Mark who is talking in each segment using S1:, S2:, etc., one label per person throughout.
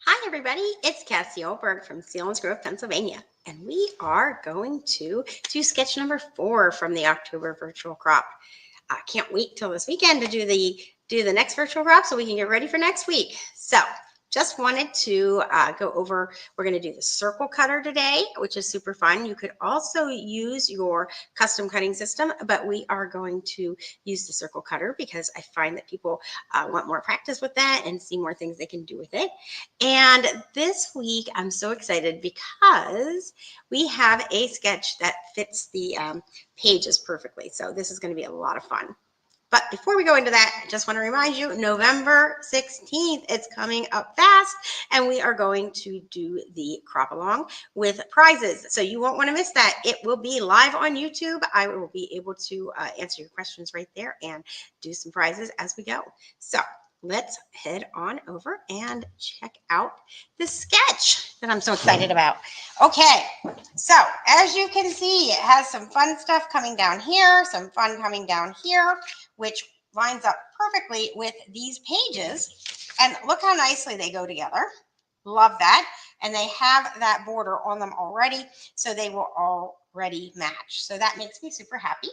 S1: Hi, everybody. It's Cassie Oelberg from Selinsgrove, Pennsylvania, and we are going to do sketch number 4 from the October virtual crop. I can't wait till this weekend to do the next virtual crop so we can get ready for next week. So, just wanted to go over. We're going to do the circle cutter today, which is super fun. You could also use your custom cutting system, but we are going to use the circle cutter because I find that people want more practice with that and see more things they can do with it. And this week, I'm so excited because we have a sketch that fits the pages perfectly. So this is going to be a lot of fun. But before we go into that, I just want to remind you, November 16th, it's coming up fast, and we are going to do the crop along with prizes. So you won't want to miss that. It will be live on YouTube. I will be able to answer your questions right there and do some prizes as we go. So let's head on over and check out the sketch that I'm so excited about. Okay, so as you can see, it has some fun stuff coming down here, some fun coming down here, which lines up perfectly with these pages. And look how nicely they go together. Love that. And they have that border on them already, so they will already match. So that makes me super happy.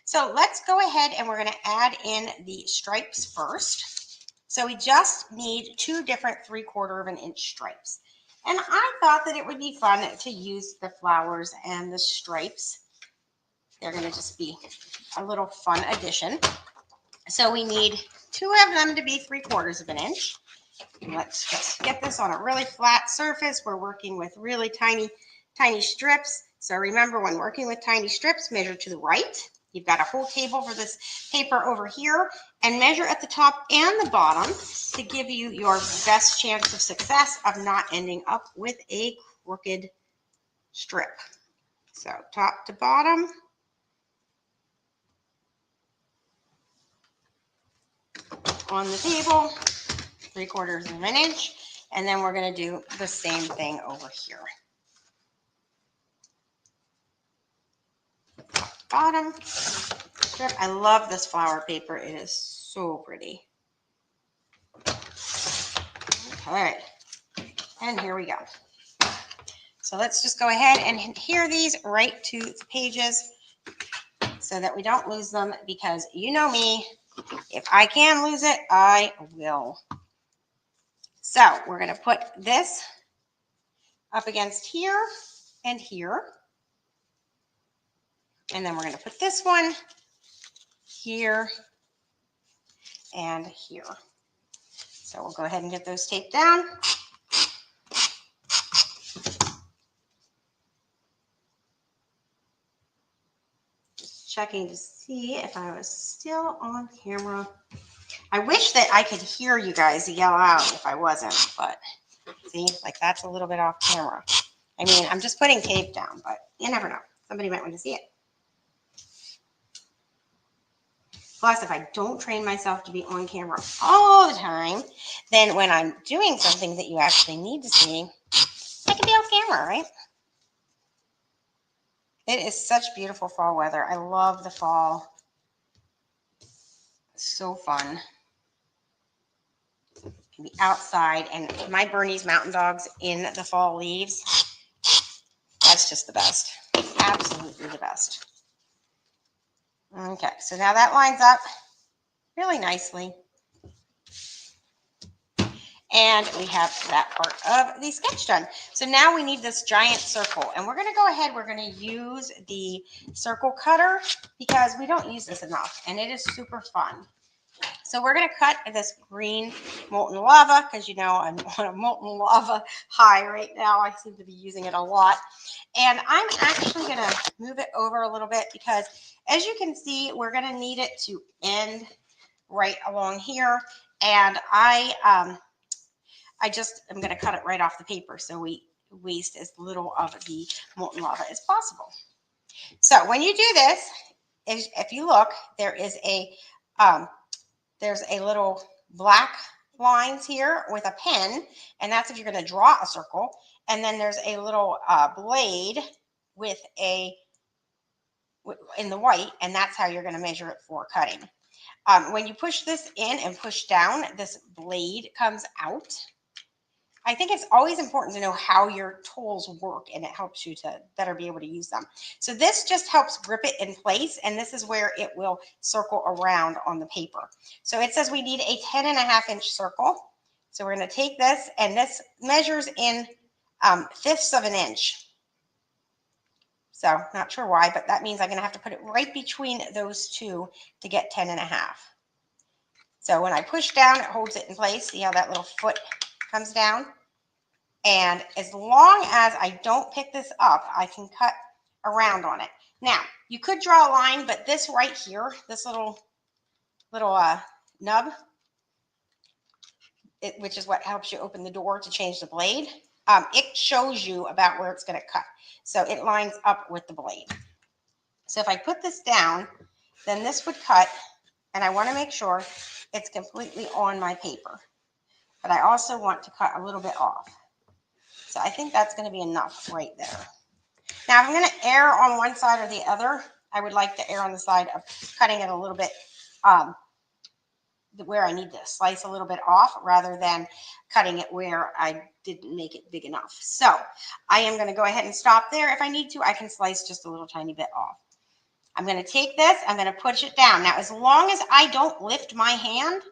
S1: So let's go ahead and we're going to add in the stripes first. So we just need 2 different 3/4 of an inch stripes. And I thought that it would be fun to use the flowers and the stripes. They're going to just be a little fun addition. So we need 2 of them to be 3/4 of an inch. Let's just get this on a really flat surface. We're working with really tiny strips. So remember, when working with tiny strips, measure to the right. You've got a whole table for this paper over here, and measure at the top and the bottom to give you your best chance of success of not ending up with a crooked strip. So top to bottom. On the table, 3/4 of an inch, and then we're going to do the same thing over here. Bottom strip. I love this flower paper. It is so pretty. Okay, and here we go. So let's just go ahead and adhere these right to the pages so that we don't lose them, because you know me, if I can lose it, I will. So we're going to put this up against here and here. And then we're going to put this one here and here. So we'll go ahead and get those taped down. Just checking to see if I was still on camera. I wish that I could hear you guys yell out if I wasn't, but see, like that's a little bit off camera. I mean, I'm just putting tape down, but you never know. Somebody might want to see it. Plus, if I don't train myself to be on camera all the time, then when I'm doing something that you actually need to see, I can be off camera, right? It is such beautiful fall weather. I love the fall. It's so fun. You can be outside, and my Bernese Mountain Dogs in the fall leaves, that's just the best. Absolutely the best. Okay, so now that lines up really nicely. And we have that part of the sketch done. So now we need this giant circle. And we're going to go ahead, we're going to use the circle cutter because we don't use this enough. And it is super fun. So we're going to cut this green molten lava because, you know, I'm on a molten lava high right now. I seem to be using it a lot. And I'm actually going to move it over a little bit because, as you can see, we're going to need it to end right along here. And I just am going to cut it right off the paper so we waste as little of the molten lava as possible. So when you do this, if you look, there's a little black lines here with a pen, and that's if you're going to draw a circle. And then there's a little blade with in the white, and that's how you're going to measure it for cutting. When you push this in and push down, this blade comes out. I think it's always important to know how your tools work, and it helps you to better be able to use them. So this just helps grip it in place, and this is where it will circle around on the paper. So it says we need a 10.5-inch circle. So we're going to take this, and this measures in fifths of an inch. So not sure why, but that means I'm going to have to put it right between those two to get 10.5. So when I push down, it holds it in place. See how that little foot comes down? And as long as I don't pick this up, I can cut around on it. Now, you could draw a line, but this right here, this little nub, which is what helps you open the door to change the blade, it shows you about where it's going to cut. So it lines up with the blade. So if I put this down, then this would cut, and I want to make sure it's completely on my paper. But I also want to cut a little bit off. So I think that's going to be enough right there. Now, if I'm going to err on one side or the other, I would like to err on the side of cutting it a little bit where I need to slice a little bit off rather than cutting it where I didn't make it big enough. So I am going to go ahead and stop there. If I need to, I can slice just a little tiny bit off. I'm going to take this, I'm going to push it down. Now, as long as I don't lift my hand,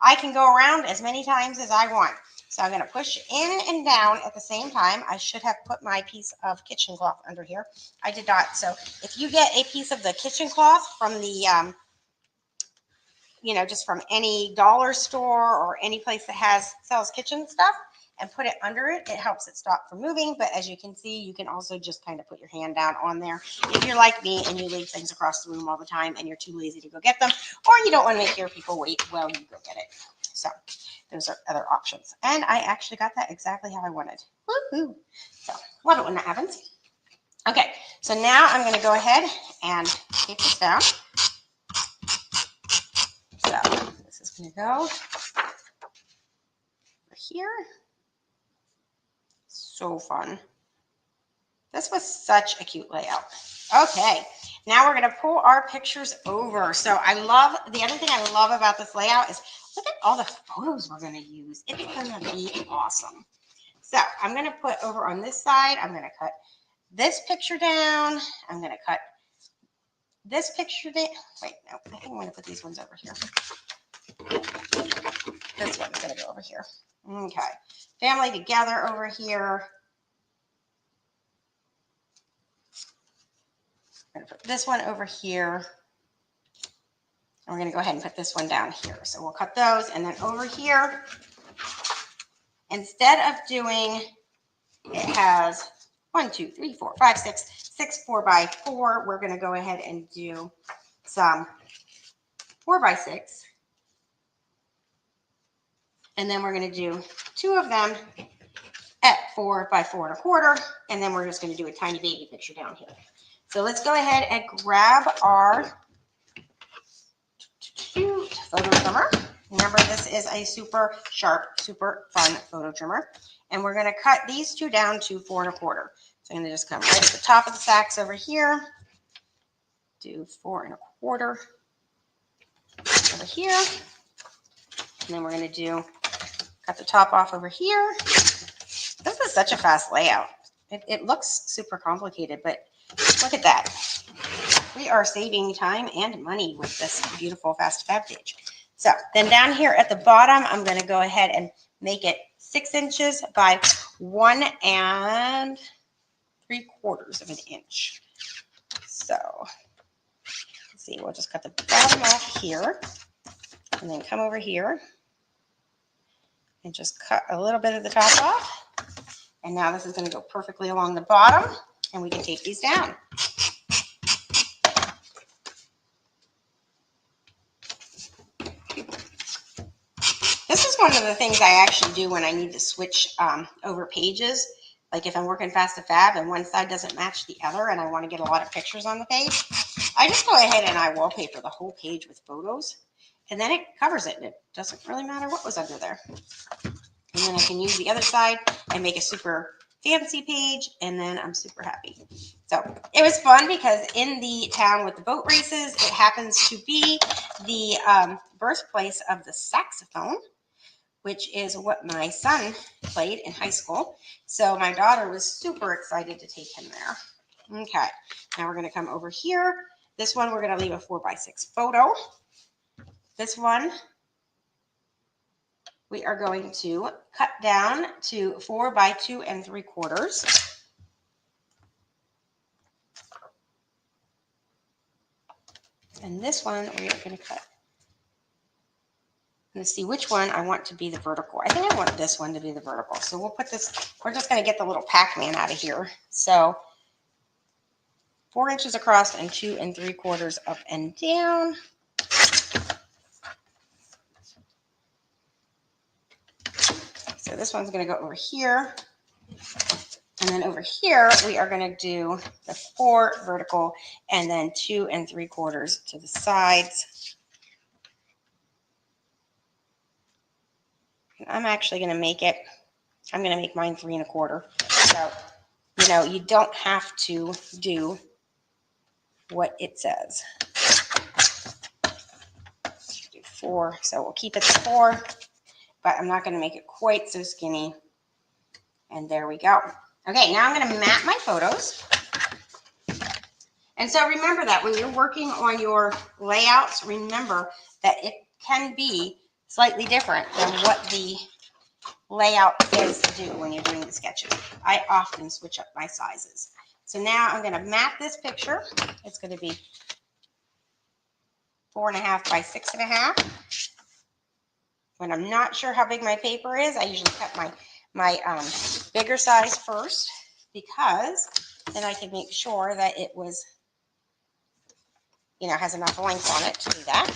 S1: I can go around as many times as I want. So I'm going to push in and down at the same time. I should have put my piece of kitchen cloth under here. I did not. So if you get a piece of the kitchen cloth from the, just from any dollar store or any place that sells kitchen stuff and put it under it, it helps it stop from moving. But as you can see, you can also just kind of put your hand down on there. If you're like me and you leave things across the room all the time and you're too lazy to go get them, or you don't want to make your people wait, well, you go get it. So those are other options. And I actually got that exactly how I wanted. Woohoo! So love it when that happens. Okay, so now I'm going to go ahead and take this down. So this is going to go over here. So fun. This was such a cute layout. Okay, now we're going to pull our pictures over. So the other thing I love about this layout is look at all the photos we're going to use. It's going to be awesome. So I'm going to put over on this side, I'm going to cut this picture down. I'm going to cut this picture down. Wait, no, I think I'm going to put these ones over here. This one's going to go over here. Okay, family together over here. I'm going to put this one over here. And we're going to go ahead and put this one down here. So we'll cut those. And then over here, instead of doing, it has 1, 2, 3, 4, 5, 6 4x4. We're going to go ahead and do some 4x6. And then we're going to do 2 of them at 4 by 4 1/4. And then we're just going to do a tiny baby picture down here. So let's go ahead and grab our cute photo trimmer. Remember, this is a super sharp, super fun photo trimmer. And we're going to cut these 2 down to 4 1/4. So I'm going to just come right at the top of the sacks over here. Do 4 1/4 over here. And then we're going to cut the top off over here. This is such a fast layout. It looks super complicated, but look at that. We are saving time and money with this beautiful fast fab gauge. So then down here at the bottom, I'm going to go ahead and make it 6 inches by 1 3/4 of an inch. So let's see, we'll just cut the bottom off here and then come over here and just cut a little bit of the top off. And now this is going to go perfectly along the bottom, and we can take these down. This is one of the things I actually do when I need to switch over pages. Like if I'm working fast to fab and one side doesn't match the other and I want to get a lot of pictures on the page, I just go ahead and I wallpaper the whole page with photos, and then it covers it, and it doesn't really matter what was under there. And then I can use the other side and make a super fancy page, and then I'm super happy. So it was fun because in the town with the boat races, it happens to be the birthplace of the saxophone, which is what my son played in high school. So my daughter was super excited to take him there. Okay, now we're going to come over here. This one, we're going to leave a 4x6 photo. This one, we are going to cut down to 4 by 2 3/4. And this one, we are going to cut. Let's see which one I want to be the vertical. I think I want this one to be the vertical. So we'll put this, we're just going to get the little Pac-Man out of here. So 4 inches across and 2 3/4 up and down. So this one's going to go over here. And then over here, we are going to do the 4 vertical and then 2 3/4 to the sides. And I'm actually going to make it, I'm going to make mine 3 1/4. So, you know, you don't have to do what it says. Do 4. So we'll keep it to 4, but I'm not going to make it quite so skinny. And there we go. Okay, now I'm going to map my photos. And so remember that when you're working on your layouts, remember that it can be slightly different than what the layout is to do when you're doing the sketches. I often switch up my sizes. So now I'm going to map this picture. It's going to be 4.5 by 6.5. When I'm not sure how big my paper is, I usually cut my bigger size first, because then I can make sure that it was, you know, has enough length on it to do that.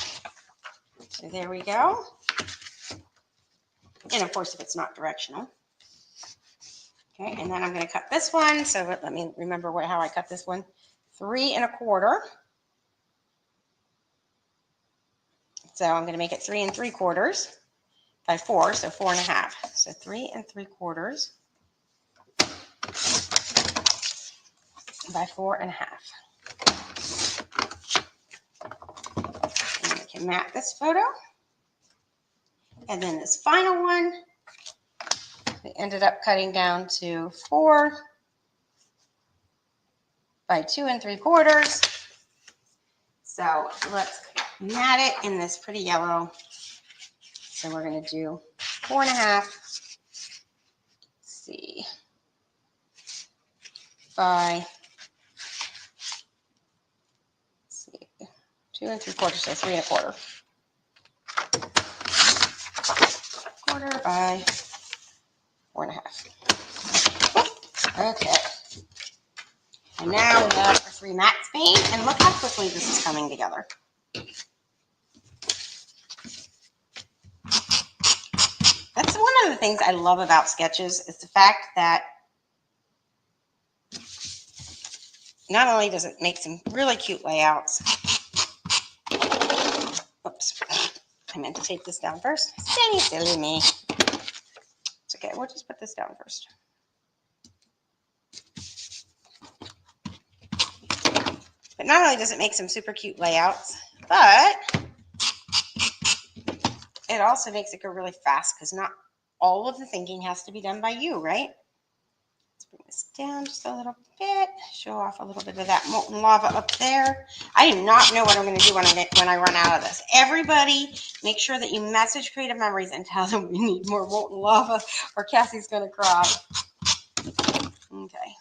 S1: So there we go. And of course, if it's not directional. Okay, and then I'm going to cut this one. So let me remember how I cut this one. 3 1/4. So I'm going to make it 3 3/4 by 4, so 4.5. So 3 3/4 by 4.5. And we can map this photo. And then this final one, we ended up cutting down to 4 by 2 3/4. So let's mat it in this pretty yellow. So we're going to do 4.5. Let's see. By, let's see, 2 3/4, so 3 1/4. 1/4 by 4.5. Okay. And now we have our 3 mats made, and look how quickly this is coming together. That's one of the things I love about sketches, is the fact that not only does it make some really cute layouts. Oops. I meant to take this down first. Silly me. It's okay. We'll just put this down first. But not only does it make some super cute layouts, but it also makes it go really fast, because not all of the thinking has to be done by you, right? Let's bring this down just a little bit, show off a little bit of that molten lava up there. I do not know what I'm going to do when I run out of this. Everybody, make sure that you message Creative Memories and tell them we need more molten lava, or Cassie's going to cry. Okay.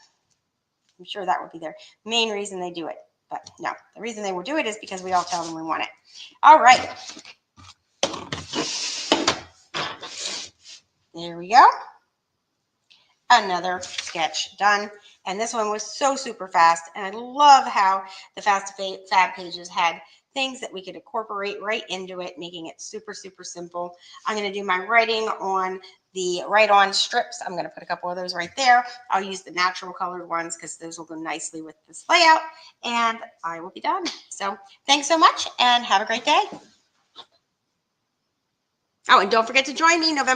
S1: I'm sure that would be their main reason they do it. But no, the reason they will do it is because we all tell them we want it. All right. There we go. Another sketch done. And this one was so super fast. And I love how the Fast Fab pages had things that we could incorporate right into it, making it super, super simple. I'm going to do my writing on the write-on strips. I'm going to put a couple of those right there. I'll use the natural colored ones because those will go nicely with this layout. And I will be done. So thanks so much and have a great day. Oh, and don't forget to join me November